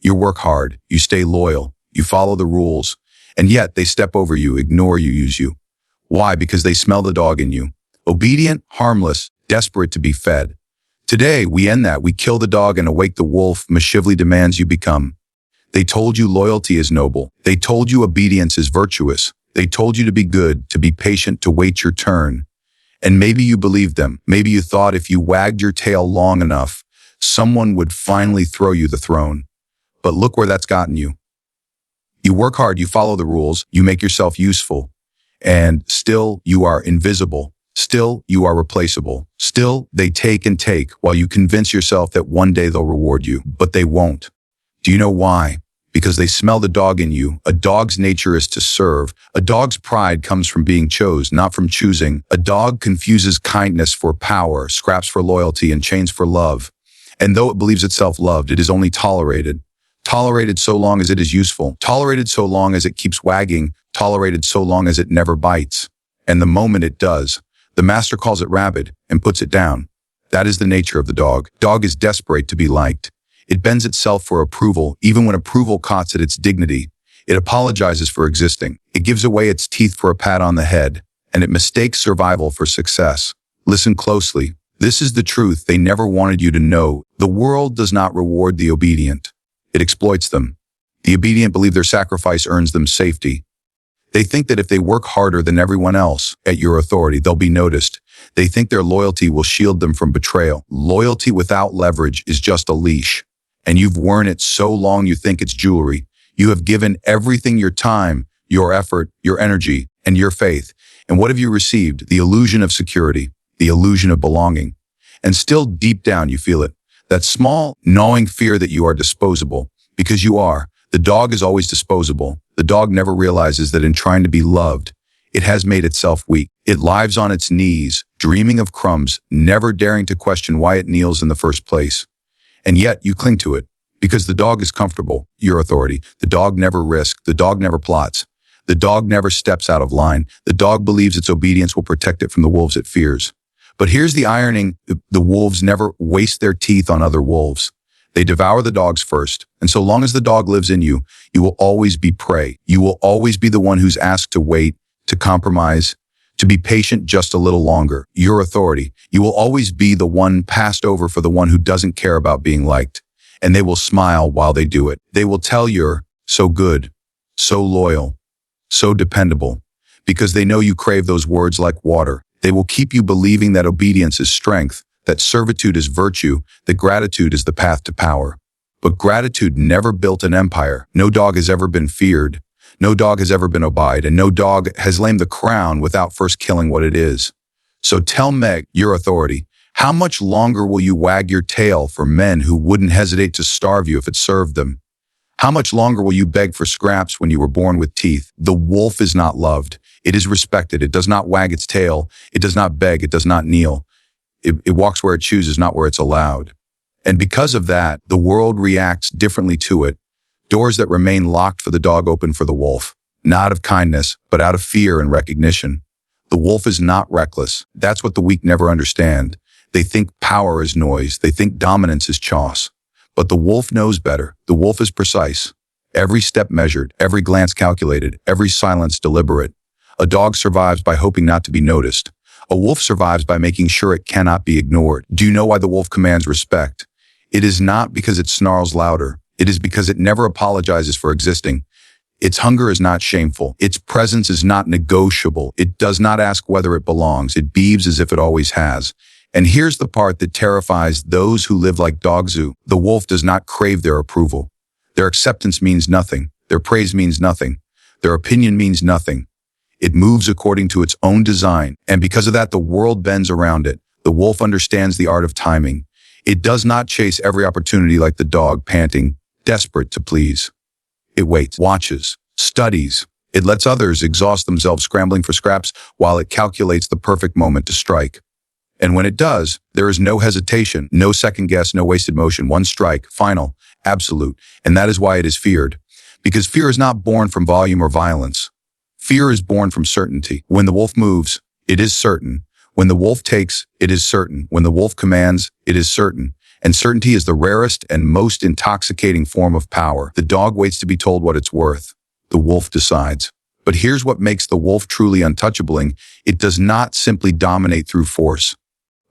You work hard, you stay loyal, you follow the rules, and yet they step over you, ignore you, use you. Why? Because they smell the dog in you. Obedient, harmless, desperate to be fed. Today, we end that. We kill the dog and awake the wolf Machiavelli demands you become. They told you loyalty is noble. They told you obedience is virtuous. They told you to be good, to be patient, to wait your turn. And maybe you believed them. Maybe you thought if you wagged your tail long enough, someone would finally throw you the throne. But look where that's gotten you. You work hard, you follow the rules, you make yourself useful, and still you are invisible. Still you are replaceable. Still they take and take while you convince yourself that one day they'll reward you, but they won't. Do you know why? Because they smell the dog in you. A dog's nature is to serve. A dog's pride comes from being chose, not from choosing. A dog confuses kindness for power, scraps for loyalty, and chains for love. And though it believes itself loved, it is only tolerated. Tolerated so long as it is useful. Tolerated so long as it keeps wagging. Tolerated so long as it never bites. And the moment it does, the master calls it rabid and puts it down. That is the nature of the dog. Dog is desperate to be liked. It bends itself for approval, even when approval costs at its dignity. It apologizes for existing. It gives away its teeth for a pat on the head, and it mistakes survival for success. Listen closely. This is the truth they never wanted you to know. The world does not reward the obedient. It exploits them. The obedient believe their sacrifice earns them safety. They think that if they work harder than everyone else at your authority, they'll be noticed. They think their loyalty will shield them from betrayal. Loyalty without leverage is just a leash. And you've worn it so long you think it's jewelry. You have given everything, your time, your effort, your energy, and your faith. And what have you received? The illusion of security, the illusion of belonging. And still deep down you feel it. That small, gnawing fear that you are disposable. Because you are. The dog is always disposable. The dog never realizes that in trying to be loved, it has made itself weak. It lies on its knees, dreaming of crumbs, never daring to question why it kneels in the first place. And yet you cling to it, because the dog is comfortable, your authority. The dog never risks. The dog never plots. The dog never steps out of line. The dog believes its obedience will protect it from the wolves it fears. But here's the irony. The wolves never waste their teeth on other wolves. They devour the dogs first. And so long as the dog lives in you, you will always be prey. You will always be the one who's asked to wait, to compromise, to be patient just a little longer. Your authority. You will always be the one passed over for the one who doesn't care about being liked. And they will smile while they do it. They will tell you're so good, so loyal, so dependable, because they know you crave those words like water. They will keep you believing that obedience is strength, that servitude is virtue, that gratitude is the path to power. But gratitude never built an empire. No dog has ever been feared. No dog has ever been obeyed, and no dog has lamed the crown without first killing what it is. So tell Meg, your authority, how much longer will you wag your tail for men who wouldn't hesitate to starve you if it served them? How much longer will you beg for scraps when you were born with teeth? The wolf is not loved. It is respected. It does not wag its tail. It does not beg. It does not kneel. It walks where it chooses, not where it's allowed. And because of that, the world reacts differently to it. Doors that remain locked for the dog open for the wolf, not out of kindness, but out of fear and recognition. The wolf is not reckless. That's what the weak never understand. They think power is noise. They think dominance is chaos. But the wolf knows better. The wolf is precise. Every step measured, every glance calculated, every silence deliberate. A dog survives by hoping not to be noticed. A wolf survives by making sure it cannot be ignored. Do you know why the wolf commands respect? It is not because it snarls louder. It is because it never apologizes for existing. Its hunger is not shameful. Its presence is not negotiable. It does not ask whether it belongs. It beeves as if it always has. And here's the part that terrifies those who live like dogs who. The wolf does not crave their approval. Their acceptance means nothing. Their praise means nothing. Their opinion means nothing. It moves according to its own design. And because of that, the world bends around it. The wolf understands the art of timing. It does not chase every opportunity like the dog, panting, desperate to please. It waits, watches, studies. It lets others exhaust themselves scrambling for scraps while it calculates the perfect moment to strike. And when it does, there is no hesitation, no second guess, no wasted motion. One strike, final, absolute. And that is why it is feared. Because fear is not born from volume or violence. Fear is born from certainty. When the wolf moves, it is certain. When the wolf takes, it is certain. When the wolf commands, it is certain. And certainty is the rarest and most intoxicating form of power. The dog waits to be told what it's worth. The wolf decides. But here's what makes the wolf truly untouchable. It does not simply dominate through force,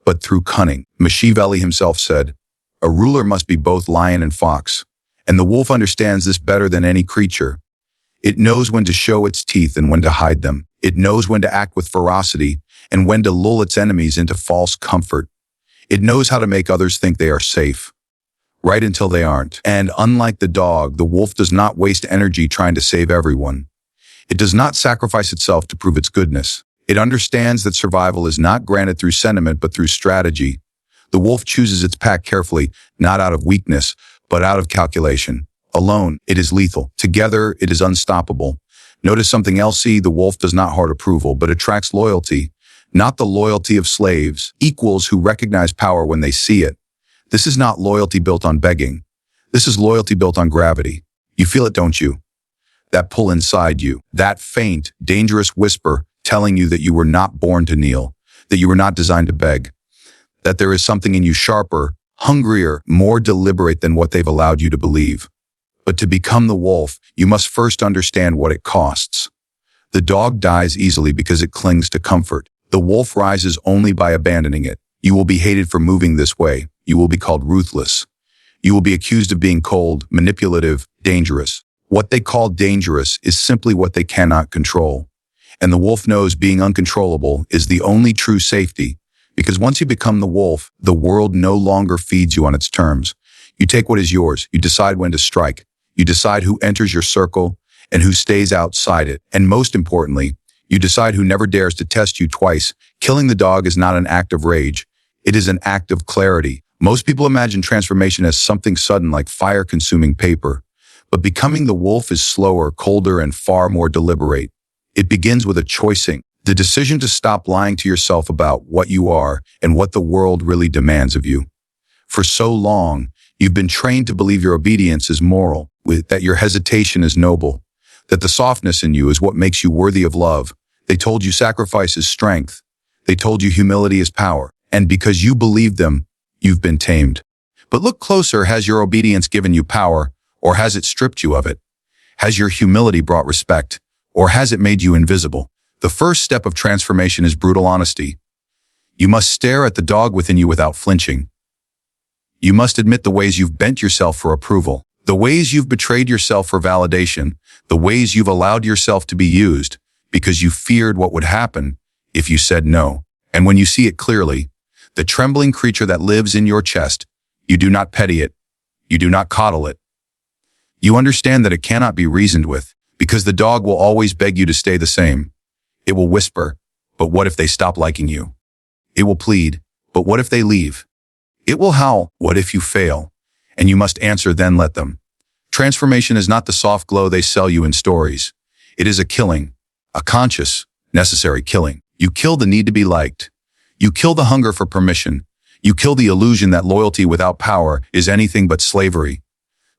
but through cunning. Machiavelli himself said, "A ruler must be both lion and fox." And the wolf understands this better than any creature. It knows when to show its teeth and when to hide them. It knows when to act with ferocity and when to lull its enemies into false comfort. It knows how to make others think they are safe, right until they aren't. And unlike the dog, the wolf does not waste energy trying to save everyone. It does not sacrifice itself to prove its goodness. It understands that survival is not granted through sentiment, but through strategy. The wolf chooses its pack carefully, not out of weakness, but out of calculation. Alone, it is lethal. Together, it is unstoppable. Notice something else. The wolf does not hoard approval, but attracts loyalty. Not the loyalty of slaves, equals who recognize power when they see it. This is not loyalty built on begging. This is loyalty built on gravity. You feel it, don't you? That pull inside you, that faint, dangerous whisper telling you that you were not born to kneel, that you were not designed to beg, that there is something in you sharper, hungrier, more deliberate than what they've allowed you to believe. But to become the wolf, you must first understand what it costs. The dog dies easily because it clings to comfort. The wolf rises only by abandoning it. You will be hated for moving this way. You will be called ruthless. You will be accused of being cold, manipulative, dangerous. What they call dangerous is simply what they cannot control. And the wolf knows being uncontrollable is the only true safety, because once you become the wolf, the world no longer feeds you on its terms. You take what is yours. You decide when to strike. You decide who enters your circle and who stays outside it. And most importantly, you decide who never dares to test you twice. Killing the dog is not an act of rage. It is an act of clarity. Most people imagine transformation as something sudden like fire-consuming paper. But becoming the wolf is slower, colder, and far more deliberate. It begins with a choicing, the decision to stop lying to yourself about what you are and what the world really demands of you. For so long, you've been trained to believe your obedience is moral, that your hesitation is noble, that the softness in you is what makes you worthy of love. They told you sacrifice is strength. They told you humility is power. And because you believed them, you've been tamed. But look closer. Has your obedience given you power, or has it stripped you of it? Has your humility brought respect, or has it made you invisible? The first step of transformation is brutal honesty. You must stare at the dog within you without flinching. You must admit the ways you've bent yourself for approval, the ways you've betrayed yourself for validation, the ways you've allowed yourself to be used because you feared what would happen if you said no. And when you see it clearly, the trembling creature that lives in your chest, you do not petty it. You do not coddle it. You understand that it cannot be reasoned with, because the dog will always beg you to stay the same. It will whisper, "But what if they stop liking you?" It will plead, "But what if they leave?" It will howl, "What if you fail?" And you must answer, "Then let them." Transformation is not the soft glow they sell you in stories. It is a killing, a conscious, necessary killing. You kill the need to be liked. You kill the hunger for permission. You kill the illusion that loyalty without power is anything but slavery.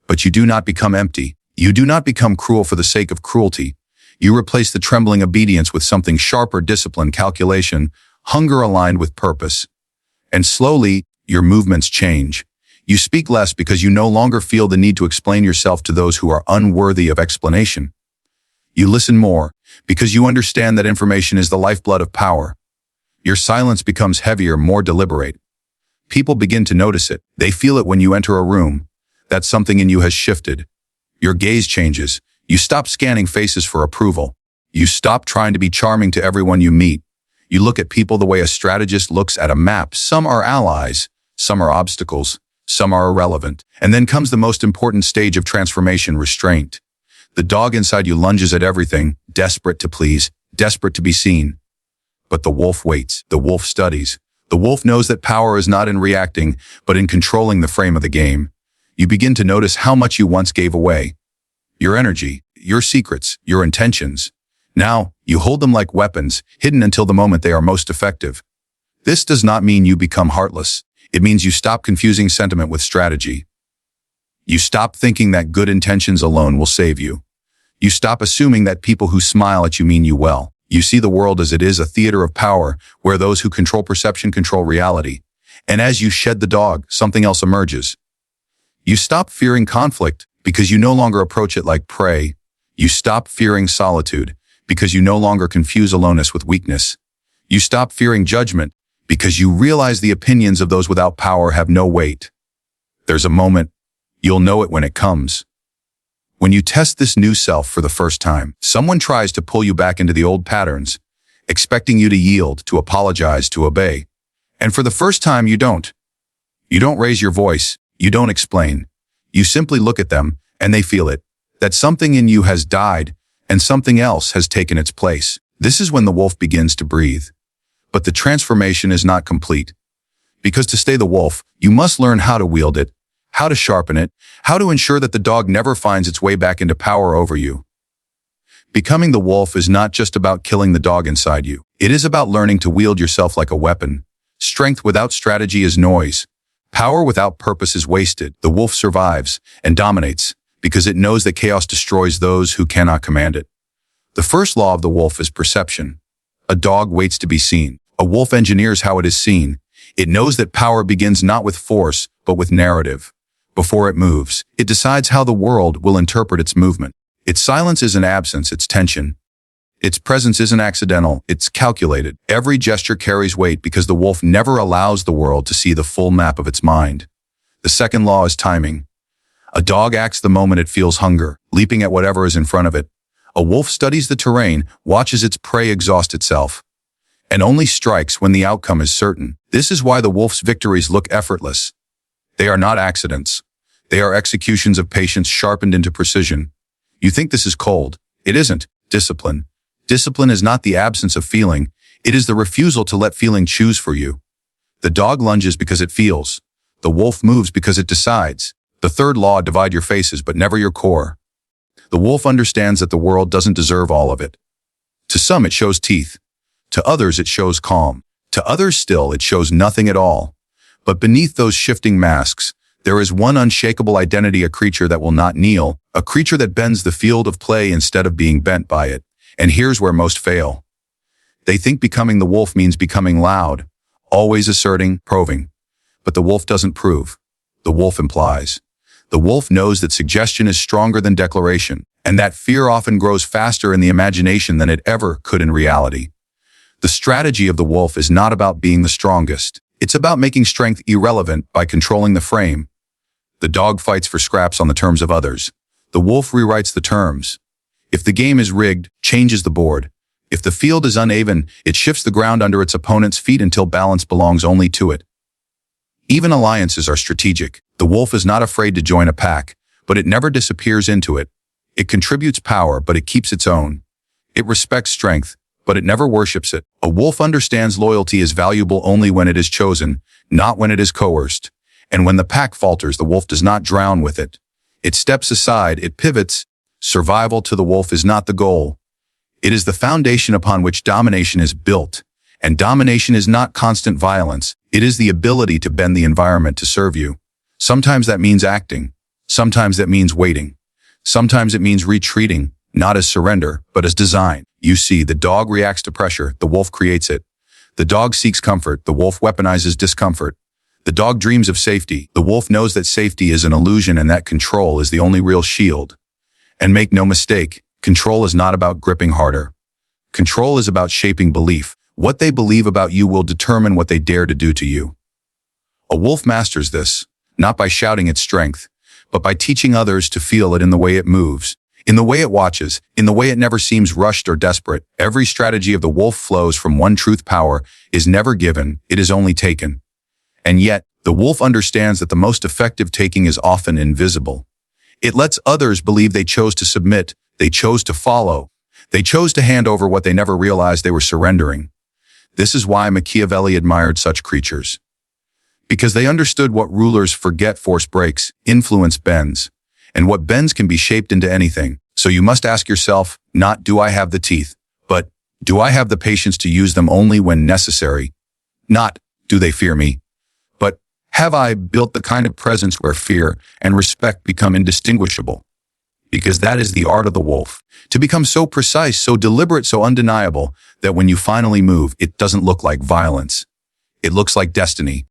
But you do not become empty. You do not become cruel for the sake of cruelty. You replace the trembling obedience with something sharper: discipline, calculation, hunger aligned with purpose. And slowly, your movements change. You speak less because you no longer feel the need to explain yourself to those who are unworthy of explanation. You listen more because you understand that information is the lifeblood of power. Your silence becomes heavier, more deliberate. People begin to notice it. They feel it when you enter a room, that something in you has shifted. Your gaze changes. You stop scanning faces for approval. You stop trying to be charming to everyone you meet. You look at people the way a strategist looks at a map. Some are allies, some are obstacles, some are irrelevant. And then comes the most important stage of transformation: restraint. The dog inside you lunges at everything, desperate to please, desperate to be seen. But the wolf waits. The wolf studies. The wolf knows that power is not in reacting, but in controlling the frame of the game. You begin to notice how much you once gave away. Your energy, your secrets, your intentions. Now, you hold them like weapons, hidden until the moment they are most effective. This does not mean you become heartless. It means you stop confusing sentiment with strategy. You stop thinking that good intentions alone will save you. You stop assuming that people who smile at you mean you well. You see the world as it is, a theater of power, where those who control perception control reality. And as you shed the dog, something else emerges. You stop fearing conflict because you no longer approach it like prey. You stop fearing solitude because you no longer confuse aloneness with weakness. You stop fearing judgment because you realize the opinions of those without power have no weight. There's a moment, you'll know it when it comes. When you test this new self for the first time, someone tries to pull you back into the old patterns, expecting you to yield, to apologize, to obey. And for the first time, you don't. You don't raise your voice. You don't explain. You simply look at them, and they feel it, that something in you has died, and something else has taken its place. This is when the wolf begins to breathe. But the transformation is not complete. Because to stay the wolf, you must learn how to wield it, how to sharpen it, how to ensure that the dog never finds its way back into power over you. Becoming the wolf is not just about killing the dog inside you. It is about learning to wield yourself like a weapon. Strength without strategy is noise. Power without purpose is wasted. The wolf survives and dominates because it knows that chaos destroys those who cannot command it. The first law of the wolf is perception. A dog waits to be seen. A wolf engineers how it is seen. It knows that power begins not with force, but with narrative. Before it moves, it decides how the world will interpret its movement. Its silence isn't absence, it's tension. Its presence isn't accidental, it's calculated. Every gesture carries weight because the wolf never allows the world to see the full map of its mind. The second law is timing. A dog acts the moment it feels hunger, leaping at whatever is in front of it. A wolf studies the terrain, watches its prey exhaust itself, and only strikes when the outcome is certain. This is why the wolf's victories look effortless. They are not accidents. They are executions of patience sharpened into precision. You think this is cold. It isn't. Discipline. Discipline is not the absence of feeling. It is the refusal to let feeling choose for you. The dog lunges because it feels. The wolf moves because it decides. The third law: divide your faces, but never your core. The wolf understands that the world doesn't deserve all of it. To some, it shows teeth. To others, it shows calm. To others still, it shows nothing at all. But beneath those shifting masks, there is one unshakable identity, a creature that will not kneel, a creature that bends the field of play instead of being bent by it. And here's where most fail. They think becoming the wolf means becoming loud, always asserting, proving. But the wolf doesn't prove. The wolf implies. The wolf knows that suggestion is stronger than declaration, and that fear often grows faster in the imagination than it ever could in reality. The strategy of the wolf is not about being the strongest. It's about making strength irrelevant by controlling the frame. The dog fights for scraps on the terms of others. The wolf rewrites the terms. If the game is rigged, changes the board. If the field is uneven, it shifts the ground under its opponent's feet until balance belongs only to it. Even alliances are strategic. The wolf is not afraid to join a pack, but it never disappears into it. It contributes power, but it keeps its own. It respects strength, but it never worships it. A wolf understands loyalty is valuable only when it is chosen, not when it is coerced. And when the pack falters, the wolf does not drown with it. It steps aside, it pivots. Survival to the wolf is not the goal. It is the foundation upon which domination is built. And domination is not constant violence. It is the ability to bend the environment to serve you. Sometimes that means acting. Sometimes that means waiting. Sometimes it means retreating, not as surrender, but as design. You see, the dog reacts to pressure, the wolf creates it. The dog seeks comfort, the wolf weaponizes discomfort. The dog dreams of safety. The wolf knows that safety is an illusion and that control is the only real shield. And make no mistake, control is not about gripping harder. Control is about shaping belief. What they believe about you will determine what they dare to do to you. A wolf masters this, not by shouting its strength, but by teaching others to feel it in the way it moves, in the way it watches, in the way it never seems rushed or desperate. Every strategy of the wolf flows from one truth: power is never given, it is only taken. And yet, the wolf understands that the most effective taking is often invisible. It lets others believe they chose to submit, they chose to follow, they chose to hand over what they never realized they were surrendering. This is why Machiavelli admired such creatures. Because they understood what rulers forget: force breaks, influence bends, and what bends can be shaped into anything. So you must ask yourself, not do I have the teeth, but do I have the patience to use them only when necessary? Not do they fear me, but have I built the kind of presence where fear and respect become indistinguishable? Because that is the art of the wolf, to become so precise, so deliberate, so undeniable, that when you finally move, it doesn't look like violence. It looks like destiny.